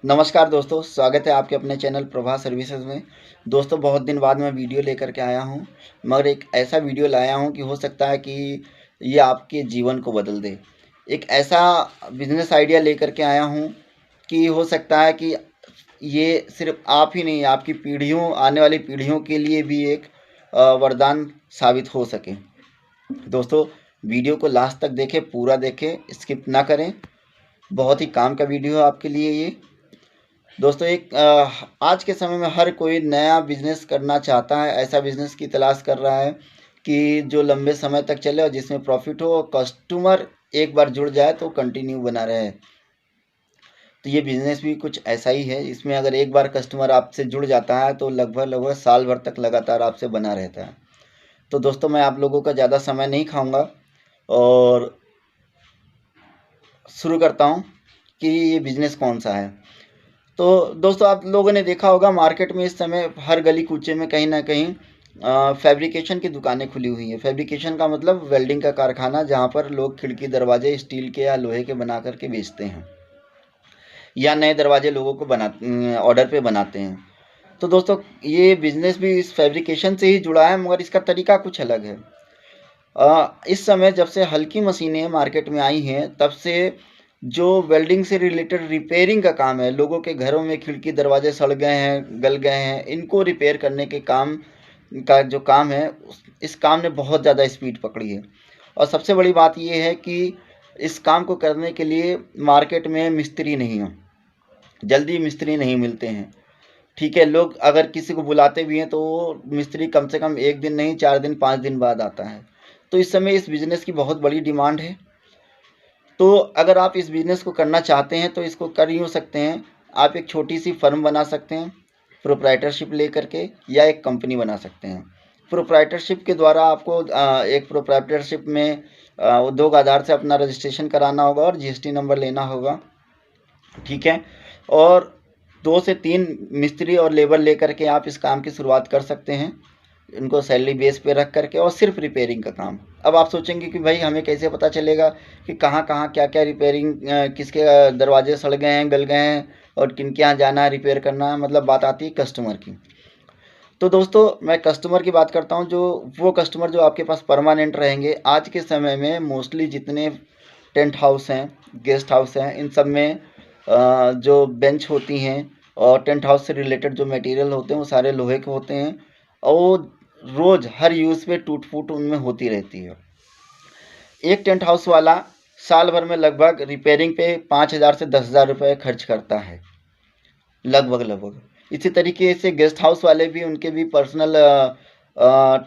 नमस्कार दोस्तों, स्वागत है आपके अपने चैनल प्रभा सर्विसेज में। दोस्तों, बहुत दिन बाद मैं वीडियो लेकर के आया हूं, मगर एक ऐसा वीडियो लाया हूं कि हो सकता है कि ये आपके जीवन को बदल दे। एक ऐसा बिजनेस आइडिया लेकर के आया हूं कि हो सकता है कि ये सिर्फ आप ही नहीं, आपकी पीढ़ियों, आने वाली पीढ़ियों के लिए भी एक वरदान साबित हो सके। दोस्तों, वीडियो को लास्ट तक देखें, पूरा देखें, स्किप ना करें। बहुत ही काम का वीडियो है आपके लिए ये। दोस्तों, आज के समय में हर कोई नया बिजनेस करना चाहता है, ऐसा बिजनेस की तलाश कर रहा है कि जो लंबे समय तक चले और जिसमें प्रॉफिट हो और कस्टमर एक बार जुड़ जाए तो कंटिन्यू बना रहे। तो ये बिजनेस भी कुछ ऐसा ही है। इसमें अगर एक बार कस्टमर आपसे जुड़ जाता है तो लगभग लगभग साल भर तक लगातार आपसे बना रहता है। तो दोस्तों, मैं आप लोगों का ज़्यादा समय नहीं खाऊंगा और शुरू करता हूँ कि ये बिजनेस कौन सा है। तो दोस्तों, आप लोगों ने देखा होगा मार्केट में इस समय हर गली कूचे में कहीं ना कहीं फैब्रिकेशन की दुकानें खुली हुई हैं। फैब्रिकेशन का मतलब वेल्डिंग का कारखाना, जहां पर लोग खिड़की दरवाजे स्टील के या लोहे के बना करके बेचते हैं या नए दरवाजे लोगों को ऑर्डर पे बनाते हैं। तो दोस्तों, ये बिजनेस भी इस फैब्रिकेशन से ही जुड़ा है, मगर इसका तरीका कुछ अलग है। इस समय जब से हल्की मशीनें मार्केट में आई हैं, तब से जो वेल्डिंग से रिलेटेड रिपेयरिंग का काम है, लोगों के घरों में खिड़की दरवाजे सड़ गए हैं, गल गए हैं, इनको रिपेयर करने के काम का जो काम है, इस काम ने बहुत ज़्यादा स्पीड पकड़ी है। और सबसे बड़ी बात यह है कि इस काम को करने के लिए मार्केट में मिस्त्री नहीं हो, जल्दी मिस्त्री नहीं मिलते हैं। ठीक है, लोग अगर किसी को बुलाते भी हैं तो वो मिस्त्री कम से कम 1 दिन नहीं, 4 दिन 5 दिन बाद आता है। तो इस समय इस बिज़नेस की बहुत बड़ी डिमांड है। तो अगर आप इस बिज़नेस को करना चाहते हैं तो इसको कर यूँ सकते हैं। आप एक छोटी सी फर्म बना सकते हैं प्रोप्राइटरशिप लेकर के, या एक कंपनी बना सकते हैं। प्रोप्राइटरशिप के द्वारा आपको एक प्रोप्राइटरशिप में उद्योग आधार से अपना रजिस्ट्रेशन कराना होगा और जीएसटी नंबर लेना होगा। ठीक है, और 2 से 3 मिस्त्री और लेबर लेकर के आप इस काम की शुरुआत कर सकते हैं, इनको सैलरी बेस पे रख करके, और सिर्फ रिपेयरिंग का काम। अब आप सोचेंगे कि भाई हमें कैसे पता चलेगा कि कहाँ कहाँ क्या क्या रिपेयरिंग, किसके दरवाजे सड़ गए हैं, गल गए हैं और किन के यहाँ जाना है रिपेयर करना है। मतलब बात आती है कस्टमर की। तो दोस्तों, मैं कस्टमर की बात करता हूँ, जो वो कस्टमर जो आपके पास परमानेंट रहेंगे। आज के समय में मोस्टली जितने टेंट हाउस हैं, गेस्ट हाउस हैं, इन सब में जो बेंच होती हैं और टेंट हाउस से रिलेटेड जो मटेरियल होते हैं वो सारे लोहे के होते हैं, और वो रोज़ हर यूज़ पे टूट फूट उनमें होती रहती है। एक टेंट हाउस वाला साल भर में लगभग रिपेयरिंग पे 5,000 से 10,000 रुपये खर्च करता है, लगभग लगभग। इसी तरीके से गेस्ट हाउस वाले भी, उनके भी पर्सनल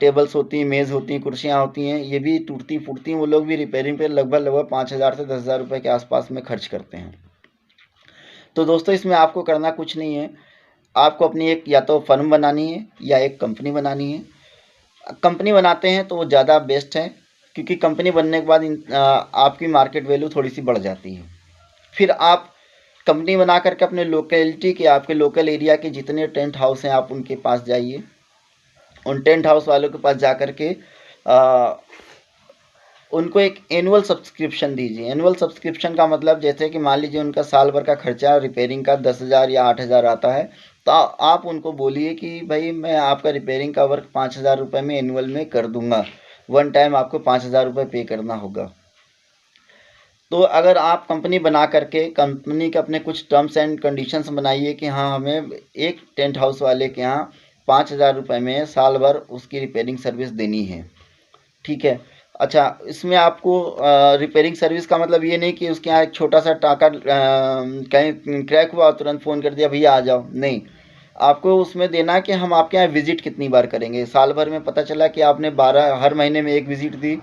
टेबल्स होती हैं, मेज़ होती हैं, कुर्सियाँ होती हैं, ये भी टूटती फूटती हैं। वो लोग भी रिपेयरिंग पे लगभग लगभग 5,000 से 10,000 रुपये के आसपास में खर्च करते हैं। तो दोस्तों, इसमें आपको करना कुछ नहीं है। आपको अपनी एक या तो फर्म बनानी है या एक कंपनी बनानी है। कंपनी बनाते हैं तो वो ज़्यादा बेस्ट है, क्योंकि कंपनी बनने के बाद आपकी मार्केट वैल्यू थोड़ी सी बढ़ जाती है। फिर आप कंपनी बना करके अपने लोकेलिटी के, आपके लोकल एरिया के जितने टेंट हाउस हैं, आप उनके पास जाइए। उन टेंट हाउस वालों के पास जा कर के उनको एक एनुअल सब्सक्रिप्शन दीजिए। एनुअल सब्सक्रिप्शन का मतलब, जैसे कि मान लीजिए उनका साल भर का खर्चा रिपेयरिंग का 10,000 या 8,000 आता है, तो आप उनको बोलिए कि भाई मैं आपका रिपेयरिंग का वर्क 5,000 रुपये में एनुअल में कर दूंगा। वन टाइम आपको 5,000 रुपये पे करना होगा। तो अगर आप कंपनी बना करके कंपनी के अपने कुछ टर्म्स एंड कंडीशंस बनाइए कि हाँ, हमें एक टेंट हाउस वाले के यहाँ 5,000 रुपये में साल भर उसकी रिपेयरिंग सर्विस देनी है। ठीक है। अच्छा, इसमें आपको रिपेयरिंग सर्विस का मतलब ये नहीं कि उसके यहाँ एक छोटा सा टाका कहीं क्रैक हुआ तुरंत फ़ोन कर दिया भैया आ जाओ, नहीं। आपको उसमें देना है कि हम आपके यहाँ विज़िट कितनी बार करेंगे। साल भर में पता चला कि आपने 12, हर महीने में 1 विज़िट दी।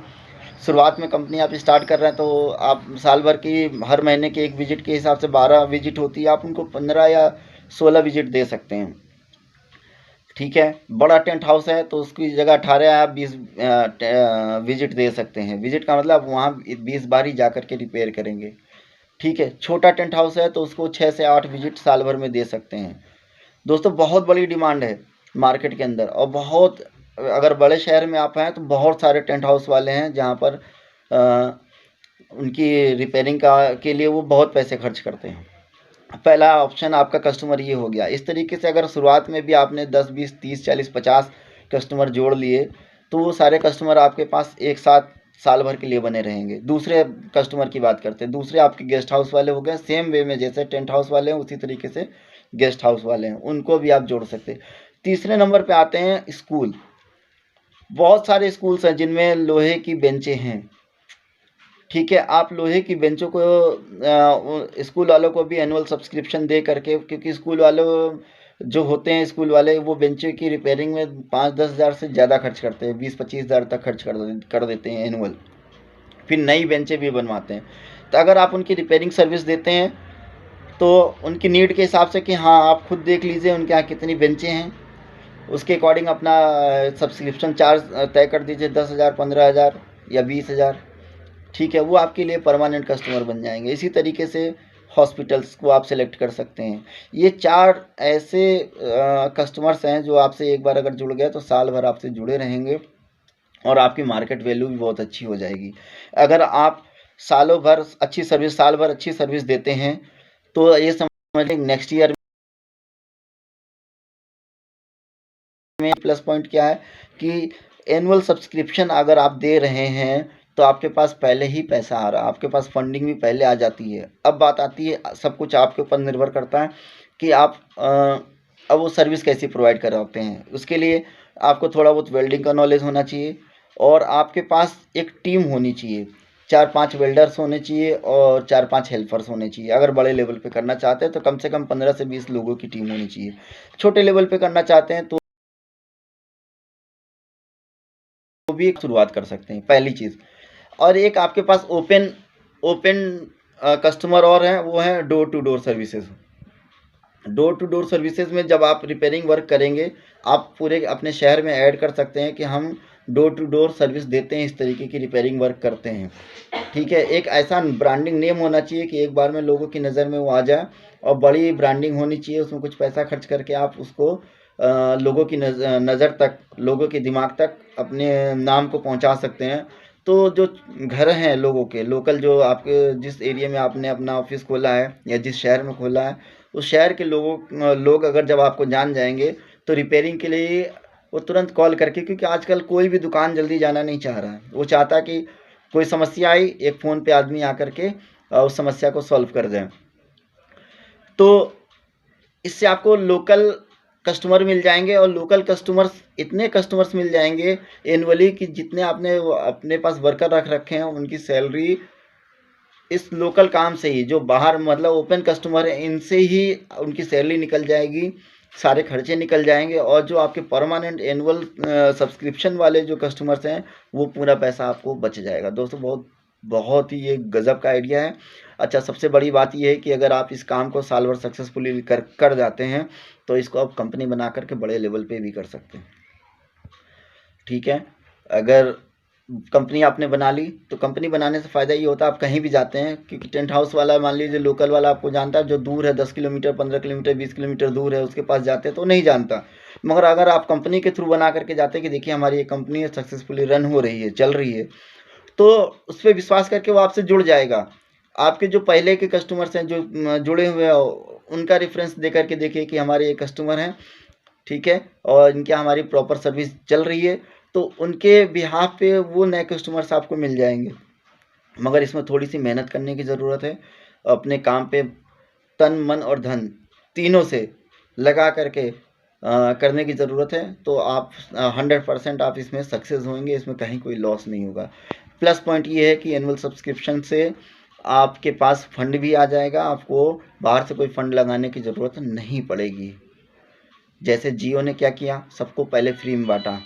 शुरुआत में कंपनी आप स्टार्ट कर रहे हैं तो आप साल भर की हर महीने के 1 विज़िट के हिसाब से 12 विज़िट होती है, आप उनको 15 या 16 विज़िट दे सकते हैं। ठीक है, बड़ा टेंट हाउस है तो उसकी जगह 18 या 20 विजिट दे सकते हैं। विजिट का मतलब वहाँ 20 बार ही जा करके रिपेयर करेंगे। ठीक है, छोटा टेंट हाउस है तो उसको 6 से 8 विजिट साल भर में दे सकते हैं। दोस्तों, बहुत बड़ी डिमांड है मार्केट के अंदर, और बहुत, अगर बड़े शहर में आप हैं तो बहुत सारे टेंट हाउस वाले हैं जहाँ पर उनकी रिपेयरिंग का के लिए वो बहुत पैसे खर्च करते हैं। पहला ऑप्शन आपका कस्टमर ये हो गया। इस तरीके से अगर शुरुआत में भी आपने 10, 20, 30, 40, 50 कस्टमर जोड़ लिए तो वो सारे कस्टमर आपके पास एक साथ साल भर के लिए बने रहेंगे। दूसरे कस्टमर की बात करते हैं, दूसरे आपके गेस्ट हाउस वाले हो गए। सेम वे में जैसे टेंट हाउस वाले हैं उसी तरीके से गेस्ट हाउस वाले हैं, उनको भी आप जोड़ सकते हैं। तीसरे नंबर पे आते हैं स्कूल। बहुत सारे स्कूल्स हैं जिनमें लोहे की बेंचें हैं, ठीक है। आप लोहे की बेंचों को स्कूल वालों को भी एनुअल सब्सक्रिप्शन दे करके, क्योंकि स्कूल वालों जो होते हैं स्कूल वाले, वो बेंचों की रिपेयरिंग में 5-10 हज़ार से ज़्यादा खर्च करते हैं, 20-25 हज़ार तक खर्च कर देते हैं एनुअल। फिर नई बेंचें भी बनवाते हैं। तो अगर आप उनकी रिपेयरिंग सर्विस देते हैं तो उनकी नीड के हिसाब से कि हाँ आप खुद देख लीजिए उनके यहाँ कितनी बेंचें हैं, उसके अकॉर्डिंग अपना सब्सक्रिप्शन चार्ज तय कर दीजिए, 10,000, 15,000 या 20,000, ठीक है। वो आपके लिए परमानेंट कस्टमर बन जाएंगे। इसी तरीके से हॉस्पिटल्स को आप सेलेक्ट कर सकते हैं। ये 4 ऐसे कस्टमर्स हैं जो आपसे एक बार अगर जुड़ गए तो साल भर आपसे जुड़े रहेंगे और आपकी मार्केट वैल्यू भी बहुत अच्छी हो जाएगी। अगर आप सालों भर अच्छी सर्विस, साल भर अच्छी सर्विस देते हैं तो ये समझ लें नेक्स्ट ईयर में प्लस पॉइंट क्या है कि एनुअल सब्सक्रिप्शन अगर आप दे रहे हैं तो आपके पास पहले ही पैसा आ रहा है, आपके पास फंडिंग भी पहले आ जाती है। अब बात आती है, सब कुछ आपके ऊपर निर्भर करता है कि आप अब वो सर्विस कैसी प्रोवाइड कराते हैं। उसके लिए आपको थोड़ा बहुत वेल्डिंग का नॉलेज होना चाहिए और आपके पास एक टीम होनी चाहिए। 4-5 वेल्डर्स होने चाहिए और 4-5 हेल्पर्स होने चाहिए। अगर बड़े लेवल पे करना चाहते हैं तो कम से कम 15 से 20 लोगों की टीम होनी चाहिए। छोटे लेवल पे करना चाहते हैं तो भी एक शुरुआत कर सकते हैं, पहली चीज़। और एक आपके पास ओपन ओपन कस्टमर और हैं, वो हैं door to door services. Door to door services में जब आप रिपेयरिंग वर्क करेंगे, आप पूरे अपने शहर में ऐड कर सकते हैं कि हम डोर टू डोर सर्विस देते हैं, इस तरीके की रिपेयरिंग वर्क करते हैं, ठीक है। एक ऐसा ब्रांडिंग नेम होना चाहिए कि एक बार में लोगों की नज़र में वो आ जाए, और बड़ी ब्रांडिंग होनी चाहिए। उसमें कुछ पैसा खर्च करके आप उसको लोगों की नज़र तक, लोगों के दिमाग तक अपने नाम को पहुंचा सकते हैं। तो जो घर हैं लोगों के लोकल, जो आपके जिस एरिया में आपने अपना ऑफिस खोला है या जिस शहर में खोला है, उस शहर के लोग अगर जब आपको जान जाएंगे तो रिपेयरिंग के लिए वो तुरंत कॉल करके, क्योंकि आजकल कोई भी दुकान जल्दी जाना नहीं चाह रहा है, वो चाहता है कि कोई समस्या आई, एक फ़ोन पे आदमी आकर के उस समस्या को सॉल्व कर दें। तो इससे आपको लोकल कस्टमर मिल जाएंगे, और लोकल कस्टमर्स, इतने कस्टमर्स मिल जाएंगे एनुअली कि जितने आपने अपने पास वर्कर रख रखे हैं उनकी सैलरी इस लोकल काम से ही, जो बाहर मतलब ओपन कस्टमर है, इनसे ही उनकी सैलरी निकल जाएगी, सारे खर्चे निकल जाएंगे। और जो आपके परमानेंट एनुअल सब्सक्रिप्शन वाले जो कस्टमर्स हैं, वो पूरा पैसा आपको बच जाएगा। दोस्तों बहुत बहुत ही ये गज़ब का आइडिया है। अच्छा, सबसे बड़ी बात ये है कि अगर आप इस काम को साल भर सक्सेसफुली कर कर जाते हैं तो इसको आप कंपनी बना करके बड़े लेवल पे भी कर सकते हैं, ठीक है। अगर कंपनी आपने बना ली तो कंपनी बनाने से फ़ायदा ये होता है, आप कहीं भी जाते हैं, क्योंकि टेंट हाउस वाला मान लीजिए लोकल वाला आपको जानता है, जो दूर है 10 किलोमीटर, 15 किलोमीटर, 20 किलोमीटर दूर है, उसके पास जाते हैं तो नहीं जानता। मगर अगर आप कंपनी के थ्रू बना करके जाते हैं कि देखिए हमारी ये कंपनी है, सक्सेसफुली रन हो रही है, चल रही है, तो उस पर विश्वास करके वो आपसे जुड़ जाएगा। आपके जो पहले के कस्टमर्स हैं जो जुड़े हुए हैं, उनका रेफरेंस दे करके देखिए कि हमारे ये कस्टमर हैं, ठीक है, और इनके हमारी प्रॉपर सर्विस चल रही है, तो उनके बिहाफ पे वो नए कस्टमर्स आपको मिल जाएंगे। मगर इसमें थोड़ी सी मेहनत करने की ज़रूरत है, अपने काम पे तन मन और धन तीनों से लगा करके करने की ज़रूरत है, तो आप 100% आप इसमें सक्सेस होंगे, इसमें कहीं कोई लॉस नहीं होगा। प्लस पॉइंट ये है कि एनुअल सब्सक्रिप्शन से आपके पास फंड भी आ जाएगा, आपको बाहर से कोई फंड लगाने की ज़रूरत नहीं पड़ेगी। जैसे जियो ने क्या किया, सबको पहले फ्री में बांटा,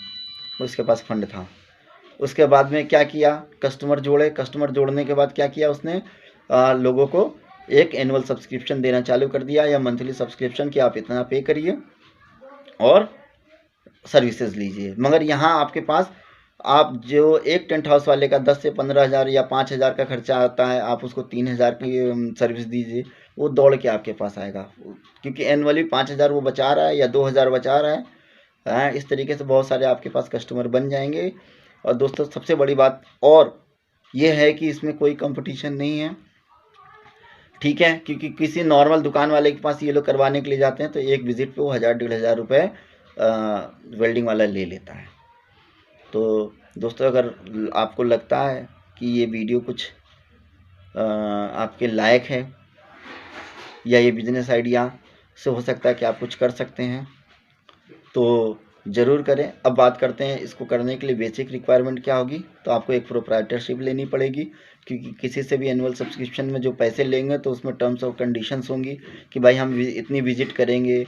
उसके पास फंड था। उसके बाद में क्या किया, कस्टमर जोड़े, कस्टमर जोड़ने के बाद क्या किया उसने, लोगों को एक एनुअल सब्सक्रिप्शन देना चालू कर दिया, या मंथली सब्सक्रिप्शन कि आप इतना पे करिए और सर्विसेज लीजिए। मगर यहाँ आपके पास, आप जो एक टेंट हाउस वाले का 10 से 15 हज़ार या 5 हज़ार का खर्चा आता है, आप उसको 3 हज़ार की सर्विस दीजिए, वो दौड़ के आपके पास आएगा, क्योंकि एनुअली 5 हज़ार वो बचा रहा है या 2 हज़ार बचा रहा है। हाँ, इस तरीके से बहुत सारे आपके पास कस्टमर बन जाएंगे। और दोस्तों सबसे बड़ी बात और ये है कि इसमें कोई कंपटीशन नहीं है, ठीक है, क्योंकि किसी नॉर्मल दुकान वाले के पास ये लोग करवाने के लिए जाते हैं तो एक विज़िट पे वो 1000-1500 रुपये वेल्डिंग वाला ले लेता है। तो दोस्तों, अगर आपको लगता है कि ये वीडियो कुछ आपके लायक है या ये बिजनेस आइडिया से हो सकता है कि आप कुछ कर सकते हैं, तो ज़रूर करें। अब बात करते हैं इसको करने के लिए बेसिक रिक्वायरमेंट क्या होगी। तो आपको एक प्रोप्राइटरशिप लेनी पड़ेगी, क्योंकि किसी से भी एनुअल सब्सक्रिप्शन में जो पैसे लेंगे तो उसमें टर्म्स और कंडीशंस होंगी कि भाई हम इतनी विजिट करेंगे,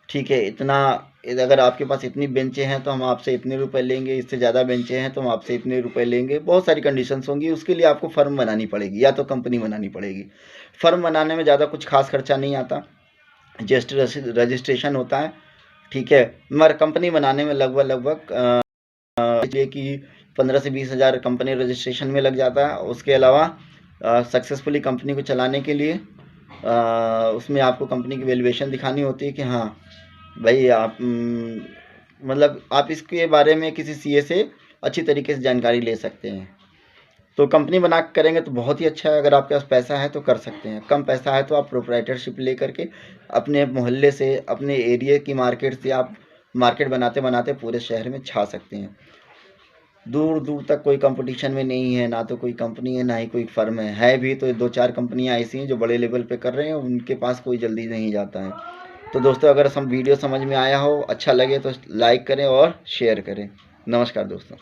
ठीक है, इतना, अगर आपके पास इतनी बेंचें हैं तो हम आपसे इतने रुपए लेंगे, इससे ज़्यादा बेंचें हैं तो हम आपसे इतने रुपए लेंगे। बहुत सारी कंडीशंस होंगी। उसके लिए आपको फ़र्म बनानी पड़ेगी या तो कंपनी बनानी पड़ेगी। फ़र्म बनाने में ज़्यादा कुछ खास खर्चा नहीं आता, जस्ट रजिस्ट्रेशन होता है, ठीक है। मगर कंपनी बनाने में लगभग इसलिए कि 15 से 20 हज़ार कंपनी रजिस्ट्रेशन में लग जाता है। उसके अलावा सक्सेसफुली कंपनी को चलाने के लिए उसमें आपको कंपनी की वैल्यूएशन दिखानी होती है कि हाँ भाई आप मतलब आप इसके बारे में किसी सीए से अच्छी तरीके से जानकारी ले सकते हैं। तो कंपनी बना के करेंगे तो बहुत ही अच्छा है। अगर आपके पास पैसा है तो कर सकते हैं, कम पैसा है तो आप प्रोप्राइटरशिप ले करके अपने मोहल्ले से, अपने एरिया की मार्केट से आप मार्केट बनाते बनाते पूरे शहर में छा सकते हैं। दूर दूर तक कोई कंपटीशन में नहीं है, ना तो कोई कंपनी है, ना ही कोई फर्म है भी तो 2-4 कंपनियां ऐसी हैं जो बड़े लेवल पे कर रहे हैं, उनके पास कोई जल्दी नहीं जाता है। तो दोस्तों, अगर वीडियो समझ में आया हो, अच्छा लगे तो लाइक करें और शेयर करें। नमस्कार दोस्तों।